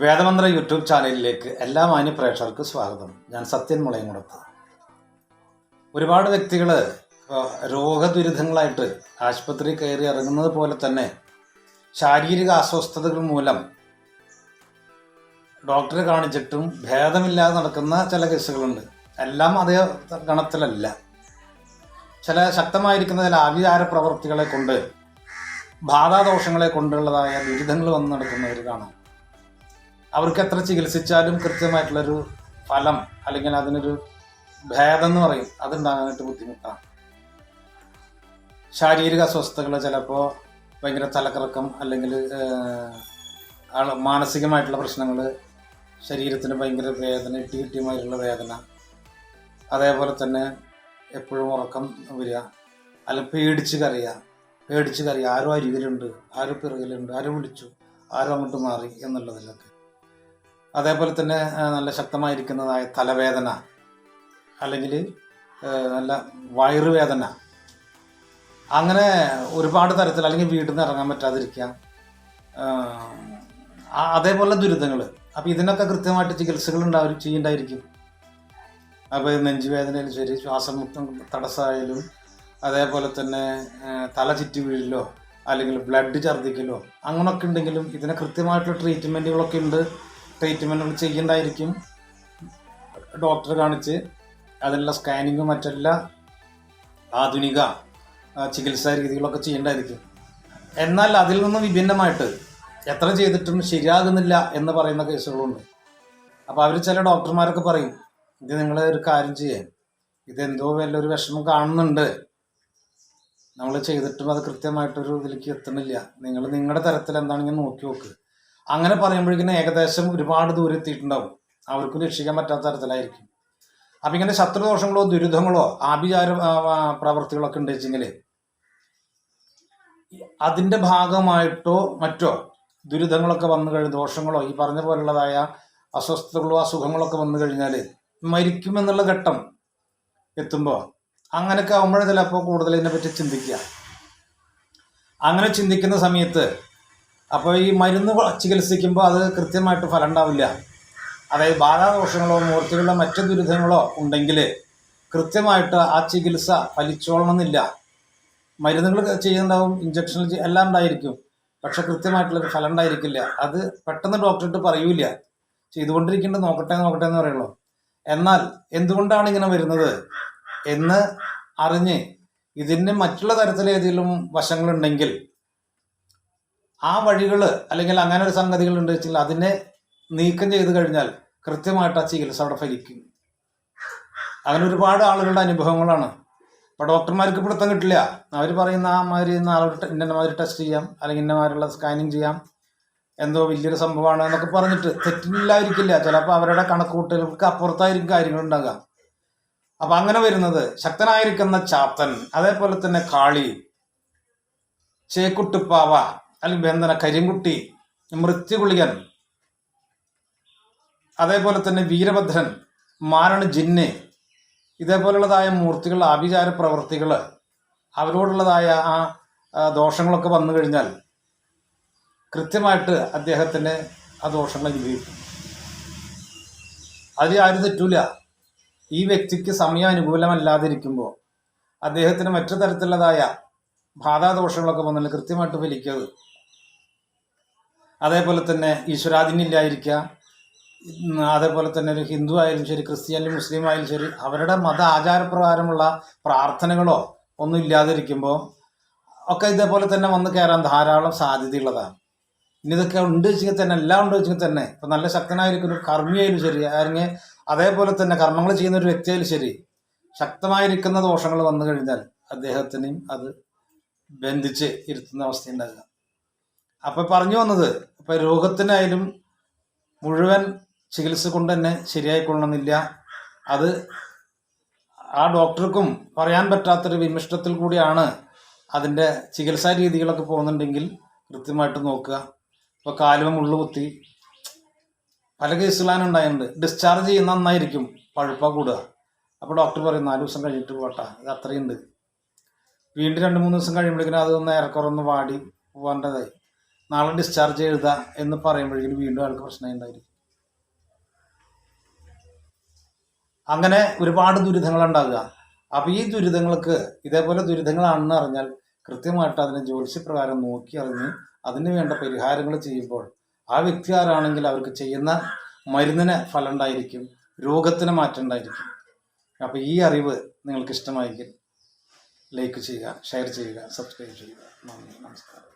വേദമന്ത്ര YouTube ചാനലിലേക്ക് എല്ലാ മാന്യ പ്രേക്ഷകർക്ക് സ്വാഗതം. ഞാൻ സത്യൻ മുളയങ്കുളത്ത്. ഒരുപാട് വ്യക്തികൾ രോഗദുരിതങ്ങളായിട്ട് ആശുപത്രി കയറി ഇറങ്ങുന്നത് പോലെ തന്നെ ശാരീരിക അസ്വസ്ഥതകൾ മൂലം ഡോക്ടറെ കാണിച്ചിട്ടും ഭേദമില്ലാതെ നടക്കുന്ന ചില കേസുകളുണ്ട്. എല്ലാം അതേ ഗണത്തിലല്ല. ചില ശക്തമായിരിക്കുന്ന ചില ആഭിചാര പ്രവർത്തികളെ കൊണ്ട് ബാധാദോഷങ്ങളെ കൊണ്ടുള്ളതായ ദുരിതങ്ങൾ വന്ന് നടക്കുന്നവർ കാണാം. അവർക്ക് എത്ര ചികിത്സിച്ചാലും കൃത്യമായിട്ടുള്ളൊരു ഫലം അല്ലെങ്കിൽ അതിനൊരു ഭേദം എന്ന് പറയും അതുണ്ടാകാനായിട്ട് ബുദ്ധിമുട്ടാണ്. ശാരീരിക അസ്വസ്ഥതകൾ, ചിലപ്പോൾ ഭയങ്കര തലക്കറക്കം, അല്ലെങ്കിൽ മാനസികമായിട്ടുള്ള പ്രശ്നങ്ങൾ, ശരീരത്തിന് ഭയങ്കര വേദന, ഇട്ടിയുമായിട്ടുള്ള വേദന, അതേപോലെ തന്നെ എപ്പോഴും ഉറക്കം വരിക, അല്ലെങ്കിൽ പേടിച്ച് കരയുക, ആരും അരികിലുണ്ട്, ആരും പിറകിലുണ്ട്, ആരും വിളിച്ചു, ആരും അങ്ങോട്ട് മാറി എന്നുള്ളതിലൊക്കെ. അതേപോലെ തന്നെ നല്ല ശക്തമായിരിക്കുന്നതായ തലവേദന, അല്ലെങ്കിൽ നല്ല വയറുവേദന, അങ്ങനെ ഒരുപാട് തരത്തിൽ, അല്ലെങ്കിൽ വീട്ടിൽ നിന്ന് ഇറങ്ങാൻ പറ്റാതിരിക്കുക, അതേപോലെ ദുരിതങ്ങൾ. അപ്പോൾ ഇതിനൊക്കെ കൃത്യമായിട്ട് ചികിത്സകൾ ചെയ്യേണ്ടായിരിക്കും. അപ്പോൾ നെഞ്ചുവേദനയിലും ശരി, ശ്വാസമുട്ടും തടസ്സമായാലും, അതേപോലെ തന്നെ തല ചുറ്റി വീഴിലോ അല്ലെങ്കിൽ ബ്ലഡ് ഛർദ്ദിക്കലോ അങ്ങനെയൊക്കെ ഉണ്ടെങ്കിലും ഇതിന് കൃത്യമായിട്ടുള്ള ട്രീറ്റ്മെൻറ്റുകളൊക്കെ ഉണ്ട്. ട്രീറ്റ്മെൻറ്റുകൾ ചെയ്യേണ്ടായിരിക്കും. ഡോക്ടറെ കാണിച്ച് അതിനുള്ള സ്കാനിങ്ങും മറ്റെല്ലാ ആധുനിക ചികിത്സാ രീതികളൊക്കെ ചെയ്യേണ്ടായിരിക്കും. എന്നാൽ അതിൽ നിന്നും വിഭിന്നമായിട്ട് എത്ര ചെയ്തിട്ടും ശരിയാകുന്നില്ല എന്ന് പറയുന്ന കേസുകളുണ്ട്. അപ്പോൾ അവർ ചില ഡോക്ടർമാരൊക്കെ പറയും, ഇത് നിങ്ങൾ ഒരു കാര്യം ചെയ്യാൻ, ഇതെന്തോ വല്ലൊരു വിഷമം കാണുന്നുണ്ട്, നമ്മൾ ചെയ്തിട്ടും അത് കൃത്യമായിട്ടൊരു ഇതിലേക്ക് എത്തുന്നില്ല, നിങ്ങൾ നിങ്ങളുടെ തരത്തിൽ എന്താണെങ്കിലും നോക്കി നോക്ക്. അങ്ങനെ പറയുമ്പോഴേക്കും ഏകദേശം ഒരുപാട് ദൂരം എത്തിയിട്ടുണ്ടാവും. അവർക്ക് രക്ഷിക്കാൻ പറ്റാത്ത തരത്തിലായിരിക്കും. അപ്പം ഇങ്ങനെ ശത്രുദോഷങ്ങളോ ദുരിതങ്ങളോ ആഭിചാര പ്രവർത്തികളൊക്കെ ഉണ്ട് വെച്ചെങ്കിൽ അതിൻ്റെ ഭാഗമായിട്ടോ മറ്റോ ദുരിതങ്ങളൊക്കെ വന്നു ദോഷങ്ങളോ ഈ പറഞ്ഞ പോലുള്ളതായ അസ്വസ്ഥതകളോ അസുഖങ്ങളൊക്കെ വന്നു കഴിഞ്ഞാൽ മരിക്കുമെന്നുള്ള ഘട്ടം എത്തുമ്പോൾ അങ്ങനെയൊക്കെ ആകുമ്പോഴേ ചിലപ്പോൾ കൂടുതൽ ഇതിനെപ്പറ്റി ചിന്തിക്കുക. അങ്ങനെ ചിന്തിക്കുന്ന സമയത്ത് അപ്പോൾ ഈ മരുന്ന് ചികിത്സിക്കുമ്പോൾ അത് കൃത്യമായിട്ട് ഫലം ഉണ്ടാവില്ല. അതായത് ബാധാദോഷങ്ങളോ മൂർത്തികളോ മറ്റു ദുരിതങ്ങളോ ഉണ്ടെങ്കിൽ കൃത്യമായിട്ട് ആ ചികിത്സ ഫലിച്ചോളണമെന്നില്ല. മരുന്നുകൾ ചെയ്യുന്നുണ്ടാവും, ഇഞ്ചക്ഷൻ എല്ലാം ഉണ്ടായിരിക്കും, പക്ഷെ കൃത്യമായിട്ടുള്ളൊരു ഫലം ഉണ്ടായിരിക്കില്ല. അത് പെട്ടെന്ന് ഡോക്ടറിട്ട് പറയൂല, ചെയ്തുകൊണ്ടിരിക്കേണ്ടത് നോക്കട്ടെ എന്ന് പറയുള്ളൂ. എന്നാൽ എന്തുകൊണ്ടാണ് ഇങ്ങനെ വരുന്നത് എന്ന് അറിഞ്ഞ് ഇതിന് മറ്റുള്ള തരത്തിലേതെങ്കിലും വശങ്ങളുണ്ടെങ്കിൽ ആ വഴികൾ അല്ലെങ്കിൽ അങ്ങനെ ഒരു സംഗതികൾ ഉണ്ട് വെച്ചാൽ അതിനെ നീക്കം ചെയ്ത് കഴിഞ്ഞാൽ കൃത്യമായിട്ട് ആ ചികിത്സ അവിടെ ഫലിക്കും. അങ്ങനെ ഒരുപാട് ആളുകളുടെ അനുഭവങ്ങളാണ്. ഇപ്പോൾ ഡോക്ടർമാർക്ക് പിടുത്തം കിട്ടില്ല. അവർ പറയുന്ന ആ മാതിരി ഇന്നമാതിരി ടെസ്റ്റ് ചെയ്യാം, അല്ലെങ്കിൽ ഇന്നമാതിരിയുള്ള സ്കാനിങ് ചെയ്യാം, എന്തോ വലിയൊരു സംഭവമാണ് എന്നൊക്കെ പറഞ്ഞിട്ട് തെറ്റില്ലായിരിക്കില്ല. ചിലപ്പോൾ അവരുടെ കണക്കുകൂട്ടലുകൾക്ക് അപ്പുറത്തായിരിക്കും കാര്യങ്ങൾ ഉണ്ടാകുക. അപ്പം അങ്ങനെ വരുന്നത് ശക്തനായിരിക്കുന്ന ചാത്തൻ, അതേപോലെ തന്നെ കാളി, ചേക്കുട്ടുപ്പാവ, അല്ലെങ്കിൽ ബന്ധന കരിങ്കുട്ടി, മൃത്യുഗുളികൻ, അതേപോലെ തന്നെ വീരഭദ്രൻ, മാരണ ജിന്ന്, ഇതേപോലുള്ളതായ മൂർത്തികൾ, ആഭിചാര പ്രവൃത്തികൾ, അവരോടുള്ളതായ ആ ദോഷങ്ങളൊക്കെ വന്നു കഴിഞ്ഞാൽ കൃത്യമായിട്ട് അദ്ദേഹത്തിന് ആ ദോഷങ്ങൾ അനുഭവിക്കും. അതിൽ ആരും തെറ്റൂല. ഈ വ്യക്തിക്ക് സമയം അനുകൂലമല്ലാതിരിക്കുമ്പോൾ അദ്ദേഹത്തിന് മറ്റു തരത്തിലുള്ളതായ ബാധാദോഷങ്ങളൊക്കെ വന്നാൽ കൃത്യമായിട്ട് ഫലിക്കത്. അതേപോലെ തന്നെ ഈശ്വരാധീനില്ലായിരിക്കുക, അതേപോലെ തന്നെ ഒരു ഹിന്ദു ആയാലും ശരി, ക്രിസ്ത്യാനി മുസ്ലിം ആയാലും ശരി, അവരുടെ മത ആചാരപ്രകാരമുള്ള പ്രാർത്ഥനകളോ ഒന്നും ഇല്ലാതിരിക്കുമ്പോൾ ഒക്കെ ഇതേപോലെ തന്നെ വന്ന് കയറാൻ ധാരാളം സാധ്യതയുള്ളതാണ്. ഇനി ഇതൊക്കെ ഉണ്ട് വെച്ചെങ്കിൽ തന്നെ, എല്ലാം ഉണ്ട് വെച്ചെങ്കിൽ തന്നെ, ഇപ്പം നല്ല ശക്തനായിരിക്കും ഒരു കർമ്മിയായാലും ശരി, അല്ലെങ്കിൽ അതേപോലെ തന്നെ കർമ്മങ്ങൾ ചെയ്യുന്ന ഒരു വ്യക്തിയായാലും ശരി, ശക്തമായിരിക്കുന്ന ദോഷങ്ങൾ വന്നു കഴിഞ്ഞാൽ അദ്ദേഹത്തിനെയും അത് ബന്ധിച്ച് ഇരുത്തുന്ന അവസ്ഥയുണ്ടാകുക. അപ്പം പറഞ്ഞു വന്നത്, ഇപ്പം രോഗത്തിനായാലും മുഴുവൻ ചികിത്സ കൊണ്ട് തന്നെ ശരിയായിക്കൊള്ളണമെന്നില്ല. അത് ആ ഡോക്ടർക്കും പറയാൻ പറ്റാത്തൊരു വിമിഷ്ടത്തിൽ കൂടിയാണ് അതിൻ്റെ ചികിത്സാ രീതികളൊക്കെ പോകുന്നുണ്ടെങ്കിൽ കൃത്യമായിട്ട് നോക്കുക. ഇപ്പോൾ കാലുമ മുള്ളു കുത്തി പല കേസുകളാണ് ഉണ്ടായിട്ടുണ്ട്. ഡിസ്ചാർജ് ചെയ്യുന്ന നന്നായിരിക്കും, പഴുപ്പ കൂടുക. അപ്പോൾ ഡോക്ടർ പറയും 4 ദിവസം കഴിഞ്ഞിട്ട് പോട്ടാ, ഇത് അത്രയുണ്ട്. വീണ്ടും 2-3 ദിവസം കഴിയുമ്പോഴേക്കും അതൊന്ന് ഏറെക്കുറൊന്ന് വാടി പോകേണ്ടതായി. നാളെ ഡിസ്ചാർജ് എഴുതുക എന്ന് പറയുമ്പോഴേക്കും വീണ്ടും ആൾക്ക് പ്രശ്നം ഉണ്ടായിരിക്കും. അങ്ങനെ ഒരുപാട് ദുരിതങ്ങൾ ഉണ്ടാകുക. അപ്പം ഈ ദുരിതങ്ങൾക്ക് ഇതേപോലെ ദുരിതങ്ങളാണെന്ന് അറിഞ്ഞാൽ കൃത്യമായിട്ട് അതിനെ ജ്യോതിഷപ്രകാരം നോക്കി അറിഞ്ഞ് അതിന് വേണ്ട പരിഹാരങ്ങൾ ചെയ്യുമ്പോൾ ആ വ്യക്തി ആരാണെങ്കിൽ അവർക്ക് ചെയ്യുന്ന മരുന്നിന് ഫലം ഉണ്ടായിരിക്കും, രോഗത്തിന് മാറ്റം ഉണ്ടായിരിക്കും. അപ്പോൾ ഈ അറിവ് നിങ്ങൾക്ക് ഇഷ്ടമായെങ്കിൽ ലൈക്ക് ചെയ്യുക, ഷെയർ ചെയ്യുക, സബ്സ്ക്രൈബ് ചെയ്യുക. നന്ദി, നമസ്കാരം.